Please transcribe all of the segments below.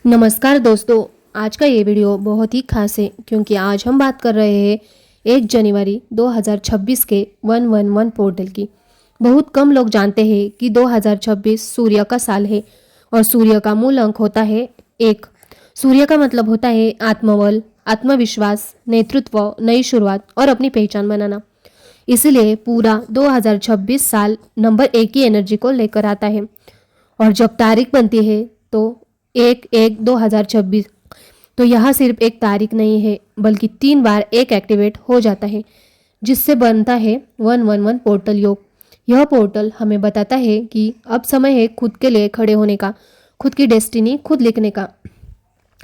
नमस्कार दोस्तों, आज का ये वीडियो बहुत ही खास है क्योंकि आज हम बात कर रहे हैं 1 जनवरी 2026 के 111 पोर्टल की। बहुत कम लोग जानते हैं कि 2026 सूर्य का साल है और सूर्य का मूल अंक होता है 1। सूर्य का मतलब होता है आत्मबल, आत्मविश्वास, नेतृत्व, नई शुरुआत और अपनी पहचान बनाना। इसीलिए पूरा 2026 साल नंबर 1 की एनर्जी को लेकर आता है। और जब तारीख बनती है तो 1/1/2026, तो यह सिर्फ एक तारीख नहीं है बल्कि 3 बार 1 एक्टिवेट हो जाता है, जिससे बनता है 111 पोर्टल योग। यह पोर्टल हमें बताता है कि अब समय है खुद के लिए खड़े होने का, खुद की डेस्टिनी खुद लिखने का।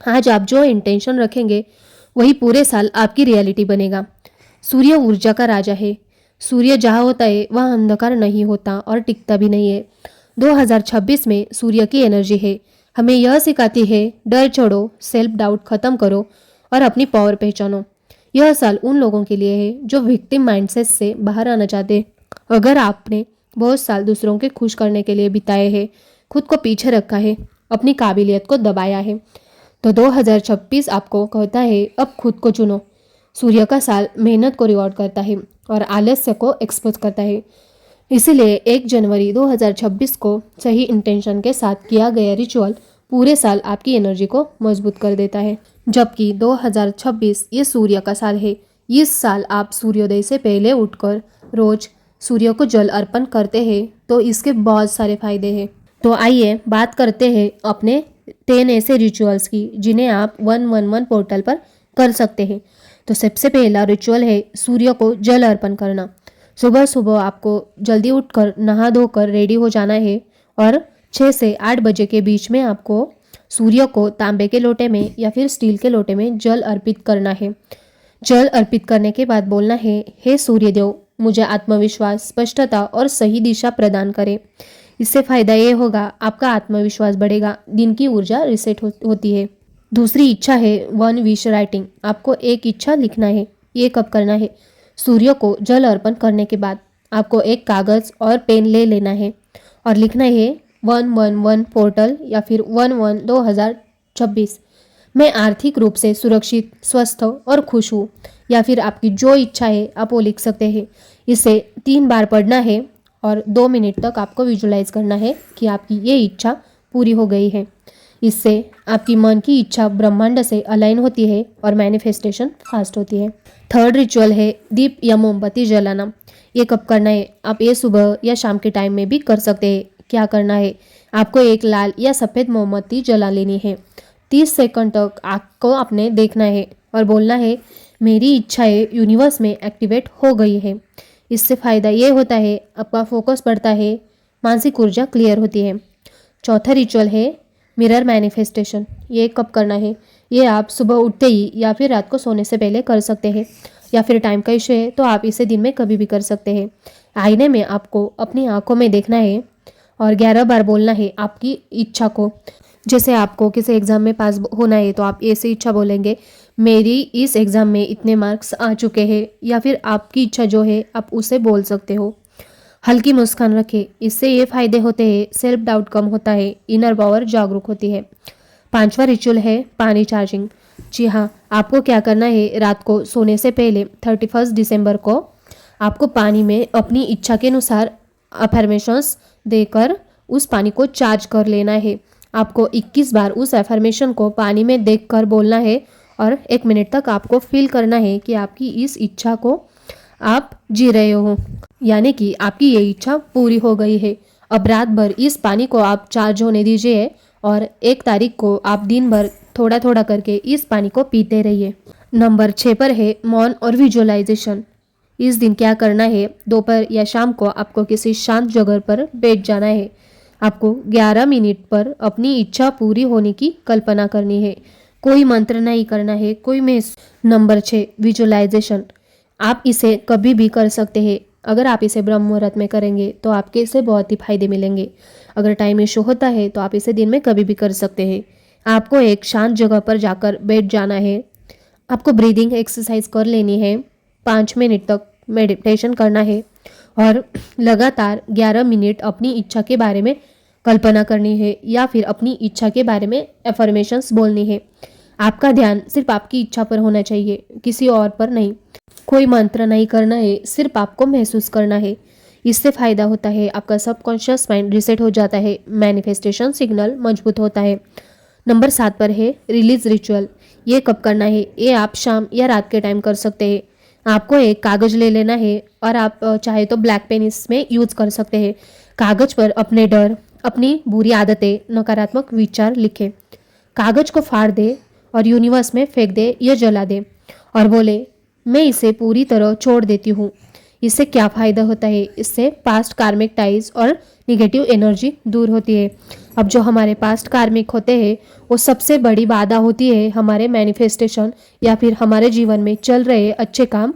आज आप जो इंटेंशन रखेंगे वही पूरे साल आपकी रियलिटी बनेगा। सूर्य ऊर्जा का राजा है। सूर्य जहाँ होता है वहाँ अंधकार नहीं होता और टिकता भी नहीं है। 2026 में सूर्य की एनर्जी है, हमें यह सिखाती है डर छोड़ो, सेल्फ डाउट खत्म करो और अपनी पावर पहचानो। यह साल उन लोगों के लिए है जो विक्टिम माइंडसेट से बाहर आना चाहते हैं। अगर आपने बहुत साल दूसरों के खुश करने के लिए बिताए हैं, खुद को पीछे रखा है, अपनी काबिलियत को दबाया है, तो 2026 आपको कहता है अब खुद को चुनो। सूर्य का साल मेहनत को रिवॉर्ड करता है और आलस्य को एक्सपोज करता है। इसीलिए 1 जनवरी 2026 को सही इंटेंशन के साथ किया गया रिचुअल पूरे साल आपकी एनर्जी को मजबूत कर देता है। जबकि 2026 ये सूर्य का साल है। इस साल आप सूर्योदय से पहले उठकर रोज सूर्य को जल अर्पण करते हैं तो इसके बहुत सारे फायदे हैं। तो आइए बात करते हैं अपने 10 ऐसे रिचुअल्स की जिन्हें आप 111 पोर्टल पर कर सकते हैं। तो सबसे पहला रिचुअल है सूर्य को जल अर्पण करना। सुबह सुबह आपको जल्दी उठकर नहा धोकर रेडी हो जाना है और 6 से 8 बजे के बीच में आपको सूर्य को तांबे के लोटे में या फिर स्टील के लोटे में जल अर्पित करना है। जल अर्पित करने के बाद बोलना है, हे सूर्यदेव, मुझे आत्मविश्वास, स्पष्टता और सही दिशा प्रदान करें। इससे फायदा ये होगा, आपका आत्मविश्वास बढ़ेगा, दिन की ऊर्जा रिसेट होती है। दूसरी इच्छा है 1 विश राइटिंग। आपको एक इच्छा लिखना है। ये कब करना है? सूर्य को जल अर्पण करने के बाद आपको एक कागज़ और पेन ले लेना है और लिखना है 111 पोर्टल या फिर 11 2026। मैं आर्थिक रूप से सुरक्षित, स्वस्थ और खुश हूँ, या फिर आपकी जो इच्छा है आप वो लिख सकते हैं। इसे 3 बार पढ़ना है और 2 मिनट तक आपको विजुलाइज करना है कि आपकी ये इच्छा पूरी हो गई है। इससे आपकी मन की इच्छा ब्रह्मांड से अलाइन होती है और मैनिफेस्टेशन फास्ट होती है। थर्ड रिचुअल है दीप या मोमबत्ती जलाना। ये कब करना है? आप ये सुबह या शाम के टाइम में भी कर सकते हैं। क्या करना है? आपको एक लाल या सफ़ेद मोमबत्ती जला लेनी है। 30 सेकंड तक आपको अपने देखना है और बोलना है, मेरी इच्छाएं यूनिवर्स में एक्टिवेट हो गई है। इससे फ़ायदा ये होता है, आपका फोकस बढ़ता है, मानसिक ऊर्जा क्लियर होती है। चौथा रिचुअल है मिरर मैनिफेस्टेशन। ये कब करना है? ये आप सुबह उठते ही या फिर रात को सोने से पहले कर सकते हैं, या फिर टाइम का इशू है तो आप इसे दिन में कभी भी कर सकते हैं। आईने में आपको अपनी आंखों में देखना है और 11 बार बोलना है आपकी इच्छा को। जैसे आपको किसी एग्ज़ाम में पास होना है तो आप ऐसी इच्छा बोलेंगे, मेरी इस एग्ज़ाम में इतने मार्क्स आ चुके हैं, या फिर आपकी इच्छा जो है आप उसे बोल सकते हो। हल्की मुस्कान रखें, इससे ये फायदे होते हैं, सेल्फ डाउट कम होता है, इनर पावर जागरूक होती है। 5वां रिचुअल है पानी चार्जिंग। जी हाँ, आपको क्या करना है, रात को सोने से पहले 31 दिसंबर को आपको पानी में अपनी इच्छा के अनुसार अफर्मेशंस देकर उस पानी को चार्ज कर लेना है। आपको 21 बार उस अफर्मेशन को पानी में देखकर बोलना है और 1 मिनट तक आपको फील करना है कि आपकी इस इच्छा को आप जी रहे हो, यानी कि आपकी ये इच्छा पूरी हो गई है। अब रात भर इस पानी को आप चार्ज होने दीजिए और 1 तारीख को आप दिन भर थोड़ा थोड़ा करके इस पानी को पीते रहिए। नंबर 6 पर है मौन और विजुअलाइजेशन। इस दिन क्या करना है, दोपहर या शाम को आपको किसी शांत जगह पर बैठ जाना है। आपको 11 मिनट पर अपनी इच्छा पूरी होने की कल्पना करनी है। कोई मंत्र नहीं करना है, कोई मैस। Number 6 visualisation. आप इसे कभी भी कर सकते हैं। अगर आप इसे ब्रह्म मुहूर्त में करेंगे तो आपके इससे बहुत ही फायदे मिलेंगे। अगर टाइम इशू होता है तो आप इसे दिन में कभी भी कर सकते हैं। आपको एक शांत जगह पर जाकर बैठ जाना है। आपको ब्रीदिंग एक्सरसाइज कर लेनी है। 5 मिनट तक मेडिटेशन करना है और लगातार 11 मिनट अपनी इच्छा के बारे में कल्पना करनी है या फिर अपनी इच्छा के बारे में एफर्मेशंस बोलनी है। आपका ध्यान सिर्फ आपकी इच्छा पर होना चाहिए, किसी और पर नहीं। कोई मंत्र नहीं करना है, सिर्फ आपको महसूस करना है। इससे फायदा होता है, आपका सबकॉन्शियस माइंड रिसेट हो जाता है, मैनिफेस्टेशन सिग्नल मजबूत होता है। नंबर 7 पर है रिलीज रिचुअल। ये कब करना है? ये आप शाम या रात के टाइम कर सकते हैं। आपको एक कागज ले लेना है और आप चाहे तो ब्लैक पेन इसमें यूज कर सकते हैं। कागज पर अपने डर, अपनी बुरी आदतें, नकारात्मक विचार लिखें। कागज को फाड़ दे और यूनिवर्स में फेंक दे या जला दे और बोले, मैं इसे पूरी तरह छोड़ देती हूँ। इससे क्या फ़ायदा होता है? इससे पास्ट कार्मिक टाइज और निगेटिव एनर्जी दूर होती है। अब जो हमारे पास्ट कार्मिक होते हैं वो सबसे बड़ी बाधा होती है हमारे मैनिफेस्टेशन या फिर हमारे जीवन में चल रहे अच्छे काम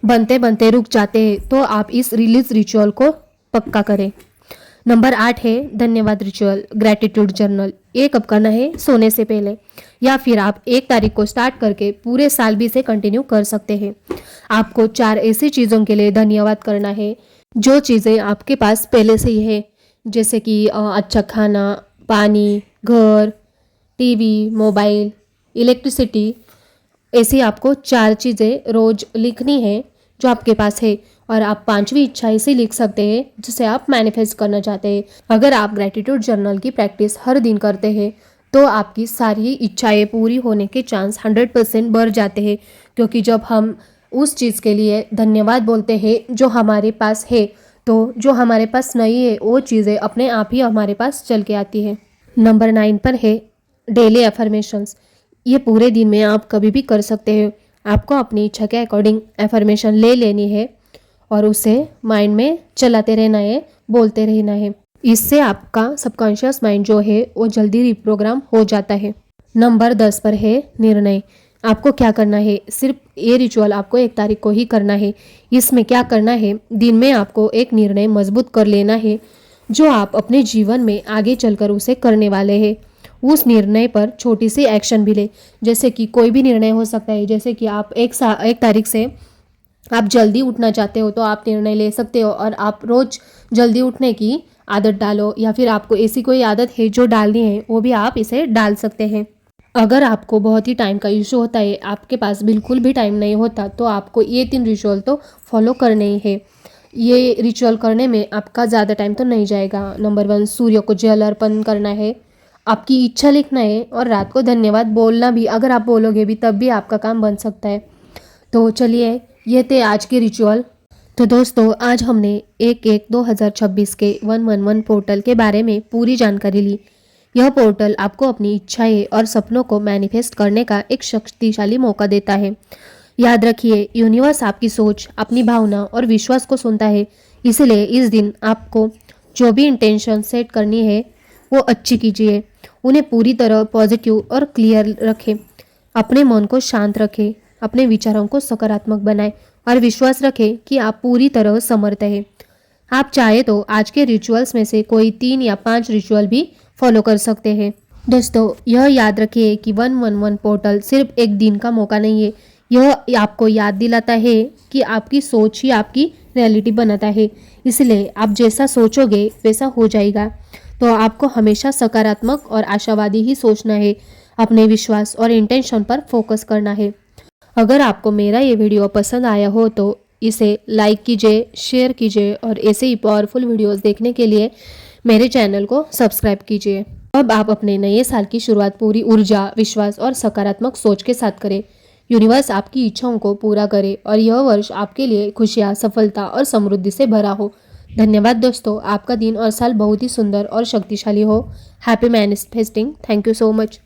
बनते बनते रुक जाते हैं। तो आप इस रिलीज रिचुअल को पक्का करें। नंबर 8 है धन्यवाद रिचुअल, ग्रैटिट्यूड जर्नल। ये कब करना है? सोने से पहले, या फिर आप 1 तारीख को स्टार्ट करके पूरे साल भी इसे कंटिन्यू कर सकते हैं। आपको 4 ऐसी चीज़ों के लिए धन्यवाद करना है जो चीज़ें आपके पास पहले से ही है, जैसे कि अच्छा खाना, पानी, घर, टीवी, मोबाइल, इलेक्ट्रिसिटी। ऐसी आपको 4 चीज़ें रोज लिखनी है जो आपके पास है, और आप 5वीं इच्छा ऐसे लिख सकते हैं जिसे आप मैनिफेस्ट करना चाहते हैं। अगर आप ग्रैटिट्यूड जर्नल की प्रैक्टिस हर दिन करते हैं तो आपकी सारी इच्छाएं पूरी होने के चांस 100% बढ़ जाते हैं, क्योंकि जब हम उस चीज़ के लिए धन्यवाद बोलते हैं जो हमारे पास है, तो जो हमारे पास नहीं है वो चीज़ें अपने आप ही हमारे पास चल के आती है। नंबर 9 पर है डेली एफर्मेशंस। ये पूरे दिन में आप कभी भी कर सकते हैं। आपको अपनी इच्छा के अकॉर्डिंग एफर्मेशन ले लेनी है और उसे माइंड में चलाते रहना है, बोलते रहना है। इससे आपका सबकॉन्शियस माइंड जो है वो जल्दी रिप्रोग्राम हो जाता है। नंबर 10 पर है निर्णय। आपको क्या करना है? सिर्फ ये रिचुअल आपको 1 तारीख को ही करना है। इसमें क्या करना है? दिन में आपको एक निर्णय मजबूत कर लेना है जो आप अपने जीवन में आगे चलकर उसे करने वाले हैं। उस निर्णय पर छोटी सी एक्शन भी ले, जैसे कि कोई भी निर्णय हो सकता है। जैसे कि आप 1 तारीख से आप जल्दी उठना चाहते हो तो आप निर्णय ले सकते हो और आप रोज जल्दी उठने की आदत डालो, या फिर आपको ऐसी कोई आदत है जो डालनी है वो भी आप इसे डाल सकते हैं। अगर आपको बहुत ही टाइम का इशू होता है, आपके पास बिल्कुल भी टाइम नहीं होता, तो आपको ये 3 रिचुअल तो फॉलो करने ही है। ये रिचुअल करने में आपका ज़्यादा टाइम तो नहीं जाएगा। नंबर 1, सूर्य को जल अर्पण करना है, आपकी इच्छा लिखना है और रात को धन्यवाद बोलना भी। अगर आप बोलोगे भी तब भी आपका काम बन सकता है। तो चलिए, ये थे आज के रिचुअल। तो दोस्तों, आज हमने 1/1/2026 के 111 पोर्टल के बारे में पूरी जानकारी ली। यह पोर्टल आपको अपनी इच्छाएं और सपनों को मैनिफेस्ट करने का एक शक्तिशाली मौका देता है। याद रखिए, यूनिवर्स आपकी सोच, अपनी भावना और विश्वास को सुनता है। इसलिए इस दिन आपको जो भी इंटेंशन सेट करनी है वो अच्छी कीजिए। उन्हें पूरी तरह पॉजिटिव और क्लियर रखें। अपने मन को शांत रखें, अपने विचारों को सकारात्मक बनाएं और विश्वास रखें कि आप पूरी तरह समर्थ हैं। आप चाहे तो आज के रिचुअल्स में से कोई 3 या 5 रिचुअल भी फॉलो कर सकते हैं। दोस्तों, यह याद रखिए कि 111 पोर्टल सिर्फ एक दिन का मौका नहीं है। यह आपको याद दिलाता है कि आपकी सोच ही आपकी रियलिटी बनाता है। इसलिए आप जैसा सोचोगे वैसा हो जाएगा। तो आपको हमेशा सकारात्मक और आशावादी ही सोचना है। अपने विश्वास और इंटेंशन पर फोकस करना है। अगर आपको मेरा ये वीडियो पसंद आया हो तो इसे लाइक कीजिए, शेयर कीजिए और ऐसे ही पावरफुल वीडियोस देखने के लिए मेरे चैनल को सब्सक्राइब कीजिए। अब आप अपने नए साल की शुरुआत पूरी ऊर्जा, विश्वास और सकारात्मक सोच के साथ करें। यूनिवर्स आपकी इच्छाओं को पूरा करे और यह वर्ष आपके लिए खुशियाँ, सफलता और समृद्धि से भरा हो। धन्यवाद दोस्तों, आपका दिन और साल बहुत ही सुंदर और शक्तिशाली हो। Happy manifesting. Thank you so much.